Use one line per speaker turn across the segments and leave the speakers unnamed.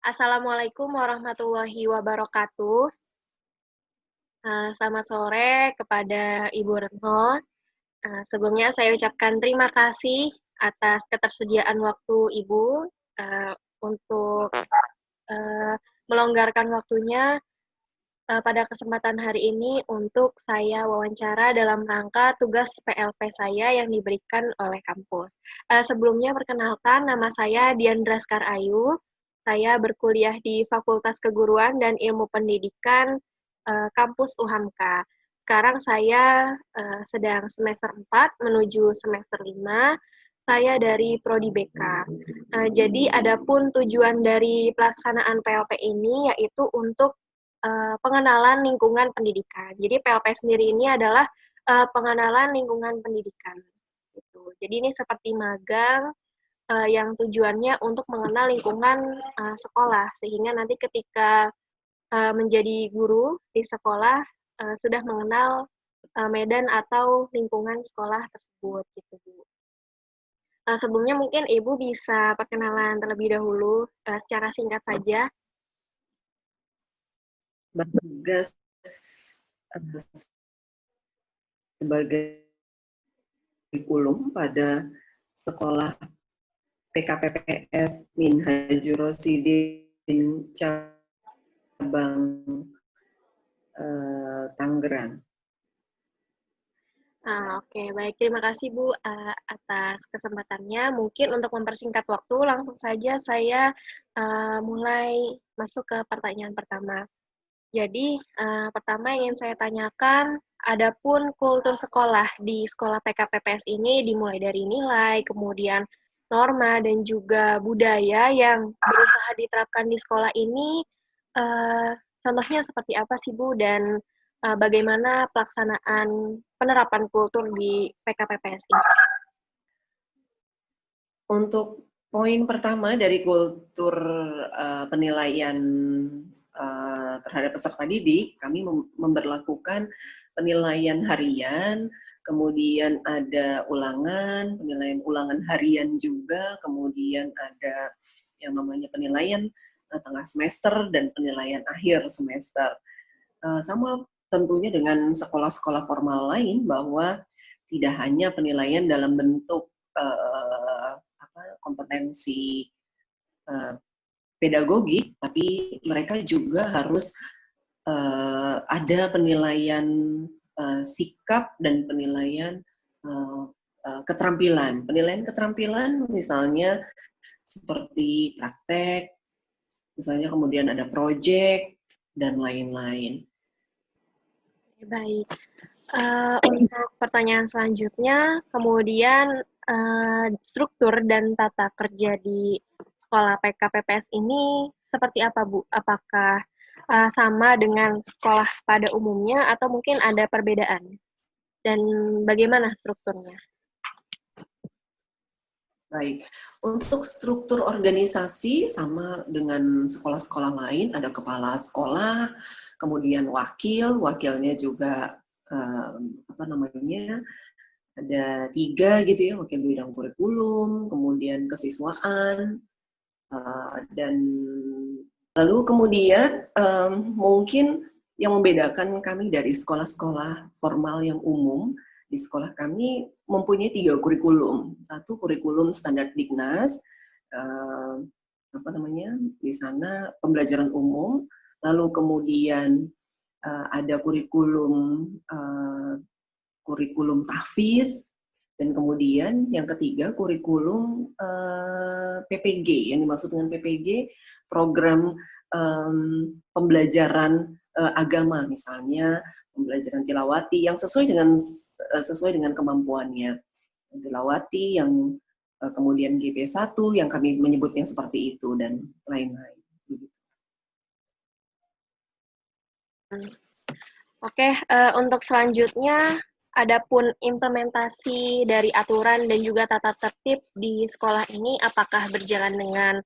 Assalamualaikum warahmatullahi wabarakatuh. Selamat sore kepada Ibu Retno. Sebelumnya saya ucapkan terima kasih atas ketersediaan waktu Ibu untuk melonggarkan waktunya pada kesempatan hari ini untuk saya wawancara dalam rangka tugas PLP saya yang diberikan oleh kampus. Sebelumnya perkenalkan, nama saya Diandra Skar Ayu. Saya berkuliah di Fakultas Keguruan dan Ilmu Pendidikan kampus UHAMKA. Sekarang saya sedang semester 4 menuju semester 5. Saya dari Prodi BK. Jadi adapun tujuan dari pelaksanaan PLP ini yaitu untuk pengenalan lingkungan pendidikan. Jadi PLP sendiri ini adalah pengenalan lingkungan pendidikan. Gitu. Jadi ini seperti magang yang tujuannya untuk mengenal lingkungan sekolah, sehingga nanti ketika menjadi guru di sekolah sudah mengenal medan atau lingkungan sekolah tersebut. Gitu, Bu. Sebelumnya mungkin Ibu bisa perkenalan terlebih dahulu secara singkat saja.
Bertugas sebagai kurikulum pada sekolah PKPPS Minhajur Rosidin cabang Tangerang.
Oke, baik. Terima kasih Bu atas kesempatannya. Mungkin untuk mempersingkat waktu, langsung saja saya mulai masuk ke pertanyaan pertama. Jadi, pertama yang ingin saya tanyakan, adapun kultur sekolah di sekolah PKPPS ini dimulai dari nilai, kemudian norma, dan juga budaya yang berusaha diterapkan di sekolah ini, contohnya seperti apa sih Bu, dan bagaimana pelaksanaan penerapan kultur di PKPPS ini?
Untuk poin pertama dari kultur penilaian terhadap peserta didik, kami memberlakukan penilaian harian, kemudian ada ulangan, penilaian ulangan harian juga, kemudian ada yang namanya penilaian tengah semester dan penilaian akhir semester. Sama tentunya dengan sekolah-sekolah formal lain, bahwa tidak hanya penilaian dalam bentuk kompetensi pedagogik, tapi mereka juga harus ada penilaian sikap dan penilaian keterampilan. Penilaian keterampilan misalnya seperti praktek, misalnya kemudian ada proyek, dan lain-lain.
Baik. Untuk pertanyaan selanjutnya, kemudian struktur dan tata kerja di sekolah PKPPS ini seperti apa, Bu? Apakah sama dengan sekolah pada umumnya atau mungkin ada perbedaan? Dan bagaimana strukturnya?
Baik, untuk struktur organisasi sama dengan sekolah-sekolah lain, ada kepala sekolah, kemudian wakilnya juga ada 3 gitu ya, wakil bidang kurikulum, kemudian kesiswaan, dan lalu kemudian mungkin yang membedakan kami dari sekolah-sekolah formal yang umum, di sekolah kami mempunyai 3 kurikulum. Satu kurikulum standar Dignas, di sana pembelajaran umum, lalu kemudian ada kurikulum tahfiz, dan kemudian yang ketiga kurikulum PPG. Yang dimaksud dengan PPG, program pembelajaran agama, misalnya pembelajaran tilawati yang sesuai dengan kemampuannya. Tilawati yang kemudian GP1 yang kami menyebutnya seperti itu, dan lain-lain.
Oke, untuk selanjutnya, adapun implementasi dari aturan dan juga tata tertib di sekolah ini apakah berjalan dengan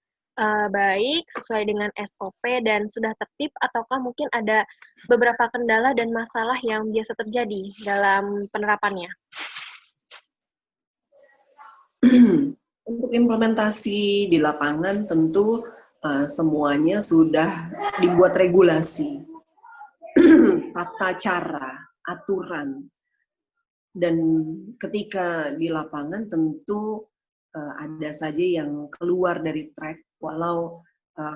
baik, sesuai dengan SOP dan sudah tertib, ataukah mungkin ada beberapa kendala dan masalah yang biasa terjadi dalam penerapannya?
Untuk implementasi di lapangan tentu semuanya sudah dibuat regulasi, tata cara, aturan, dan ketika di lapangan tentu ada saja yang keluar dari track, walau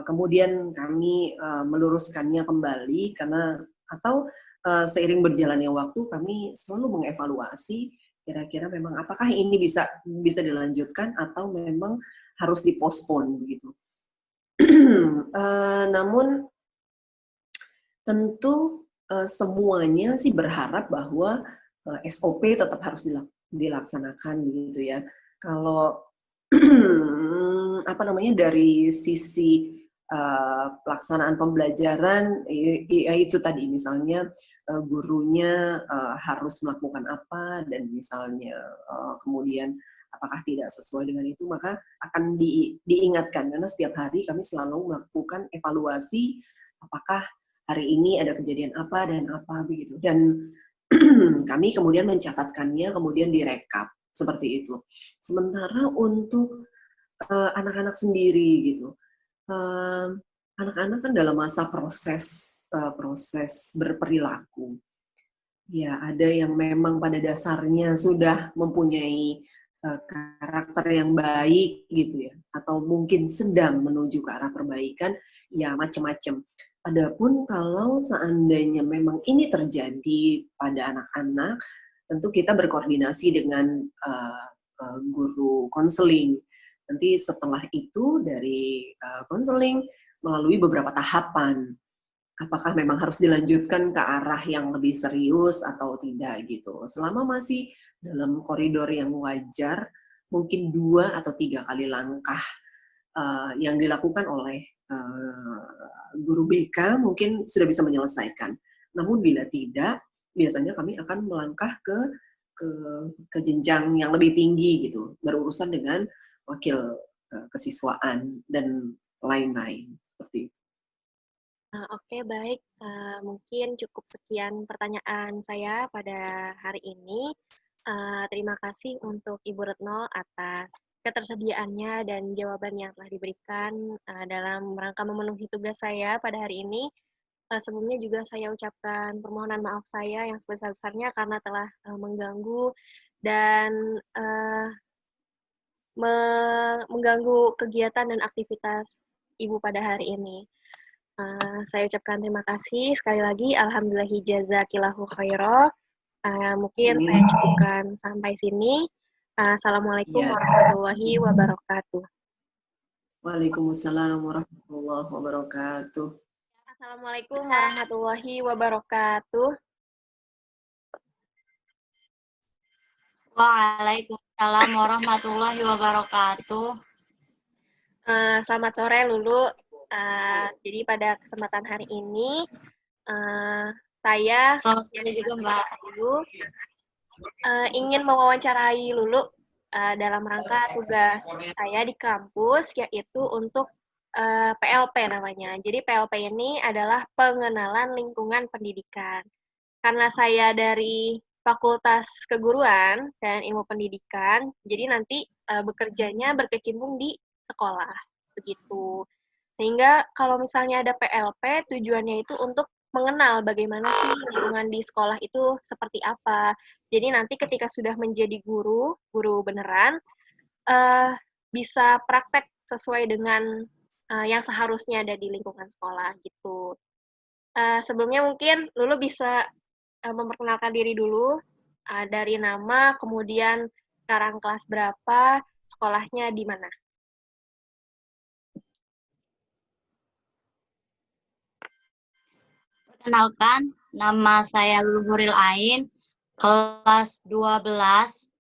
kemudian kami meluruskannya kembali karena atau seiring berjalannya waktu kami selalu mengevaluasi kira-kira memang apakah ini bisa dilanjutkan atau memang harus dipospon begitu. Namun tentu semuanya sih berharap bahwa SOP tetap harus dilaksanakan gitu ya. Kalau apa namanya dari sisi pelaksanaan pembelajaran ya itu tadi misalnya gurunya harus melakukan apa dan misalnya kemudian apakah tidak sesuai dengan itu maka akan diingatkan karena setiap hari kami selalu melakukan evaluasi apakah hari ini ada kejadian apa dan apa begitu dan kami kemudian mencatatkannya kemudian direkap seperti itu. Sementara untuk anak-anak sendiri gitu, anak-anak kan dalam masa proses berperilaku. Ya ada yang memang pada dasarnya sudah mempunyai karakter yang baik gitu ya, atau mungkin sedang menuju ke arah perbaikan, ya macam-macam. Adapun kalau seandainya memang ini terjadi pada anak-anak, tentu kita berkoordinasi dengan guru konseling. Nanti setelah itu dari konseling melalui beberapa tahapan, apakah memang harus dilanjutkan ke arah yang lebih serius atau tidak gitu. Selama masih dalam koridor yang wajar, mungkin 2 atau 3 kali langkah yang dilakukan oleh guru BK mungkin sudah bisa menyelesaikan. Namun bila tidak, biasanya kami akan melangkah ke jenjang yang lebih tinggi gitu, berurusan dengan wakil kesiswaan dan lain-lain seperti itu.
Oke, baik. Mungkin cukup sekian pertanyaan saya pada hari ini. Terima kasih untuk Ibu Retno atas ketersediaannya dan jawaban yang telah diberikan dalam rangka memenuhi tugas saya pada hari ini. Sebelumnya juga saya ucapkan permohonan maaf saya yang sebesar-besarnya karena telah mengganggu dan mengganggu kegiatan dan aktivitas Ibu pada hari ini. Saya ucapkan terima kasih sekali lagi. Alhamdulillah jazakillahu khairan. Mungkin saya cukupkan sampai sini. Assalamualaikum
Ya.
warahmatullahi wabarakatuh.
Waalaikumsalam warahmatullahi wabarakatuh.
Assalamualaikum warahmatullahi wabarakatuh.
Waalaikumsalam warahmatullahi wabarakatuh.
Selamat sore Lulu. Jadi pada kesempatan hari ini saya
Selamat sore juga Mbak.
Lulu ingin mewawancarai Lulu dalam rangka tugas saya di kampus yaitu untuk PLP namanya. Jadi PLP ini adalah pengenalan lingkungan pendidikan. Karena saya dari Fakultas Keguruan dan Ilmu Pendidikan, jadi nanti bekerjanya berkecimpung di sekolah, begitu. Sehingga kalau misalnya ada PLP, tujuannya itu untuk mengenal bagaimana sih lingkungan di sekolah itu seperti apa. Jadi nanti ketika sudah menjadi guru beneran, bisa praktek sesuai dengan yang seharusnya ada di lingkungan sekolah gitu. Sebelumnya mungkin Lulu bisa memperkenalkan diri dulu, dari nama, kemudian sekarang kelas berapa, sekolahnya di mana?
Perkenalkan, nama saya Luluhuril Ain, kelas 12,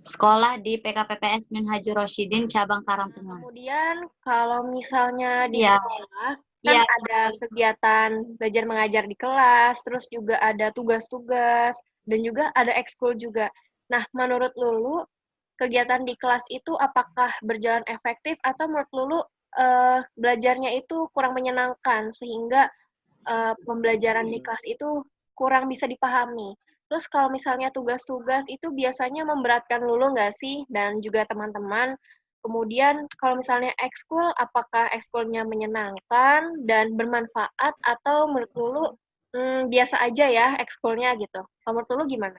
sekolah di PKPPS Minhajur Rosyidin, cabang Karangtengah.
Kemudian kalau misalnya di
Ya.
sekolah, kan ada kegiatan belajar mengajar di kelas, terus juga ada tugas-tugas, dan juga ada ekskul juga. Nah, menurut Lulu, kegiatan di kelas itu apakah berjalan efektif atau menurut Lulu belajarnya itu kurang menyenangkan sehingga pembelajaran di kelas itu kurang bisa dipahami. Terus kalau misalnya tugas-tugas itu biasanya memberatkan Lulu nggak sih dan juga teman-teman Kemudian kalau misalnya ekskul, apakah ekskulnya menyenangkan dan bermanfaat atau menurut Lulu biasa aja ya ekskulnya gitu? Kalau menurut Lulu gimana?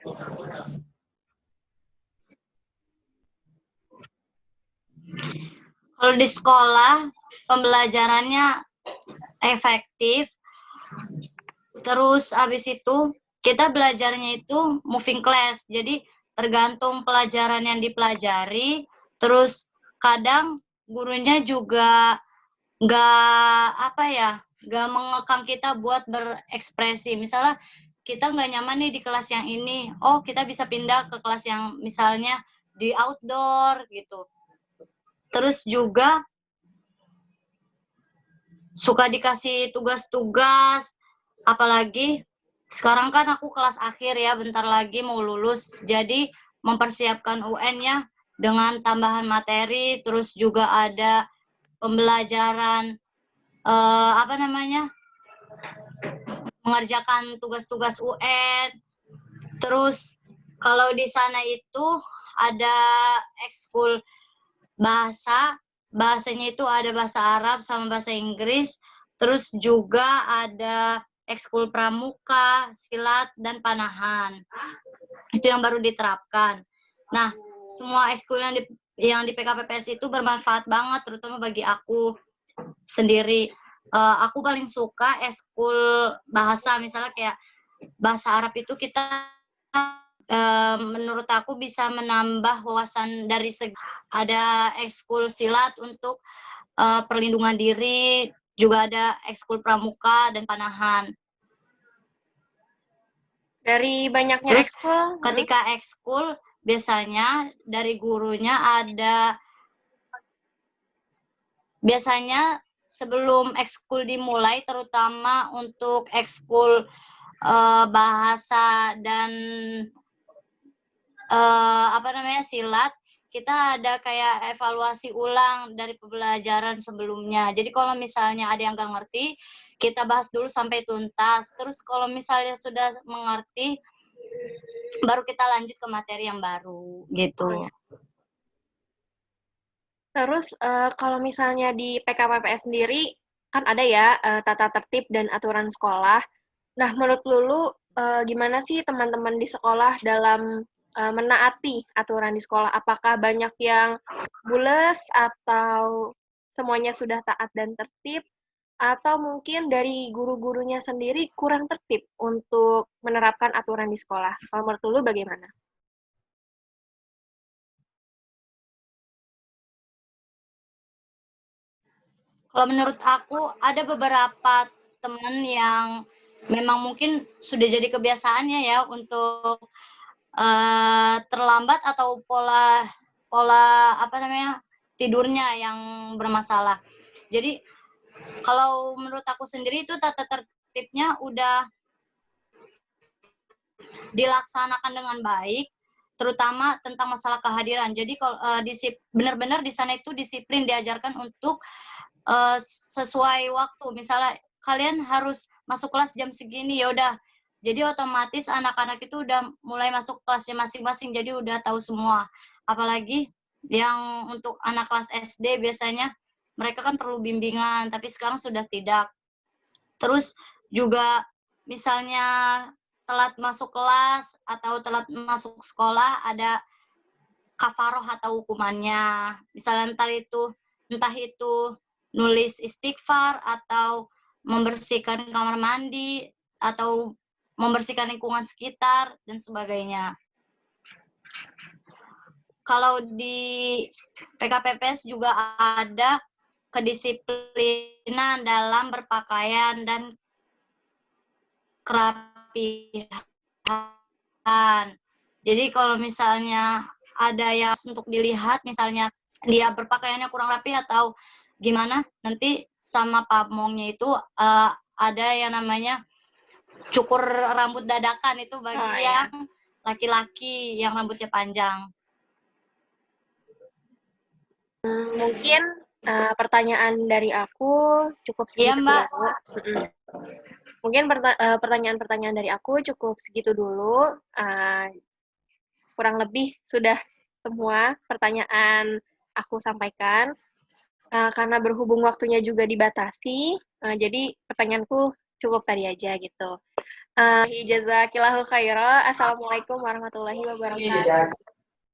Kalau di sekolah pembelajarannya efektif, terus habis itu kita belajarnya itu moving class, jadi tergantung pelajaran yang dipelajari, terus kadang gurunya juga nggak mengekang kita buat berekspresi. Misalnya kita nggak nyaman nih di kelas yang ini, oh kita bisa pindah ke kelas yang misalnya di outdoor gitu. Terus juga suka dikasih tugas-tugas, apalagi sekarang kan aku kelas akhir ya, bentar lagi mau lulus, jadi mempersiapkan UN-nya dengan tambahan materi, terus juga ada pembelajaran mengerjakan tugas-tugas UN. Terus kalau di sana itu ada ekskul bahasanya itu ada bahasa Arab sama bahasa Inggris, terus juga ada ekskul pramuka, silat, dan panahan. Itu yang baru diterapkan. Nah, semua ekskul yang di PKPPS itu bermanfaat banget, terutama bagi aku sendiri. Aku paling suka ekskul bahasa, misalnya kayak bahasa Arab itu kita menurut aku bisa menambah wawasan dari segi ada ekskul silat untuk perlindungan diri, juga ada ekskul pramuka dan panahan.
Dari banyaknya
Terus
ekskul,
ketika ekskul biasanya dari gurunya ada, biasanya sebelum ekskul dimulai, terutama untuk ekskul bahasa dan silat, kita ada kayak evaluasi ulang dari pembelajaran sebelumnya. Jadi kalau misalnya ada yang nggak ngerti, kita bahas dulu sampai tuntas. Terus kalau misalnya sudah mengerti, baru kita lanjut ke materi yang baru gitu.
terus kalau misalnya di PKPPS sendiri kan ada ya tata tertib dan aturan sekolah. Nah, menurut Lulu gimana sih teman-teman di sekolah dalam menaati aturan di sekolah? Apakah banyak yang bules atau semuanya sudah taat dan tertib? Atau mungkin dari guru-gurunya sendiri kurang tertib untuk menerapkan aturan di sekolah? Kalau menurut Lulu bagaimana?
Kalau menurut aku ada beberapa teman yang memang mungkin sudah jadi kebiasaannya ya untuk terlambat atau pola tidurnya yang bermasalah. Jadi kalau menurut aku sendiri itu tata tertibnya udah dilaksanakan dengan baik, terutama tentang masalah kehadiran. Jadi kalau benar-benar di sana itu disiplin, diajarkan untuk sesuai waktu. Misalnya kalian harus masuk kelas jam segini, ya udah. Jadi otomatis anak-anak itu udah mulai masuk kelasnya masing-masing, jadi udah tahu semua. Apalagi yang untuk anak kelas SD biasanya mereka kan perlu bimbingan, tapi sekarang sudah tidak. Terus juga misalnya telat masuk kelas atau telat masuk sekolah, ada kafaroh atau hukumannya. Misalnya entah itu nulis istighfar atau membersihkan kamar mandi atau membersihkan lingkungan sekitar dan sebagainya. Kalau di PKPPS juga ada kedisiplinan dalam berpakaian dan kerapihan. Jadi kalau misalnya ada yang untuk dilihat, misalnya dia berpakaiannya kurang rapi atau gimana, nanti sama pamongnya itu ada yang namanya cukur rambut dadakan, itu bagi yang laki-laki yang rambutnya panjang.
Mungkin pertanyaan dari aku cukup segitu
Mbak.
dulu. Mungkin pertanyaan-pertanyaan dari aku cukup segitu dulu. Kurang lebih sudah semua pertanyaan aku sampaikan. Karena berhubung waktunya juga dibatasi, jadi pertanyaanku cukup tadi aja gitu. Jazakillahu khairan. Assalamualaikum warahmatullahi wabarakatuh.